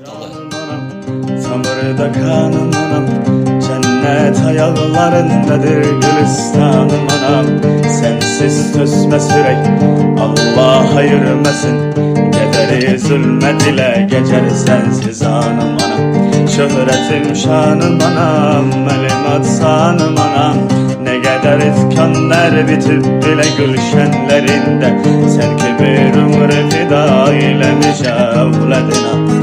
portalı. Samırda kanım anam, cennet ayaklarındadır gülistanım anam. Sensiz tüsme sürek, Allah ayırmasın. Kederi zulmet ile geçer sensiz anım anam. Şöhretim şanım anam, melimat sanım anam. Ne kadar iskanlar bitip bile gülşenlerinde, sen ki bir ömür fida eylemiş evladına.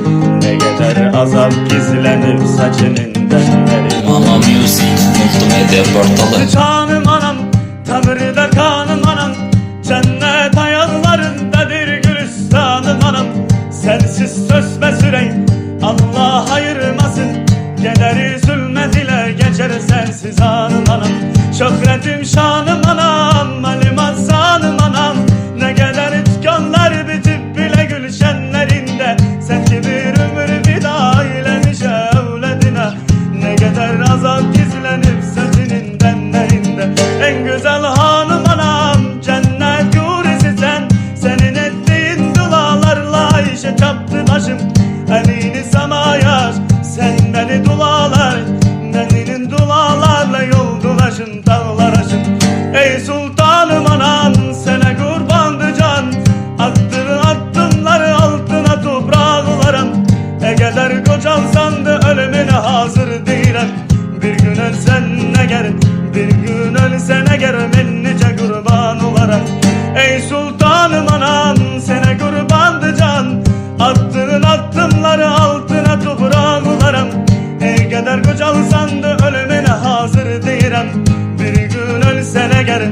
Ne kadar azap gizlenip saçının denleri. Mama Music multimedya portalı. Canım anam, tanrıda kanım anam, cennet ayaklarındadır gülistanım anam. Sensiz sözme sürey, Allah ayırmasın. Kederi zulmet ile geçer sensiz anım anam. Şöhretim şanım anam, melimat sanım anam. Ne kadar itkanlar bitip bile gülşenlerinde, sen ki bir ömür fida eylemiş evladına. Ne kadar azap gizlenip saçının denlerinde. En güzel hanım anam, cennet hurisi sen. Senin ettiğin dualarla işe çaptı başım. Elini samaya, sen beni dualar, beninin dualarla yol dolaşın dağlar aşın. Ey sultanım anam, sana kurbandı can. Attığın adımları altına toprağa kolarım. Eğer kocalsan da ölümüne hazır değilim. Bir gün ölsen eğer, bir gün ölsen eğer, ben nice kurban olarak. Ey sultanım anam, sana kurbandı can. Attığın adımları altına toprağa kolarım. Eğer kocalsan da ölümüne hazır değilim. Bir gün ölsen eğer,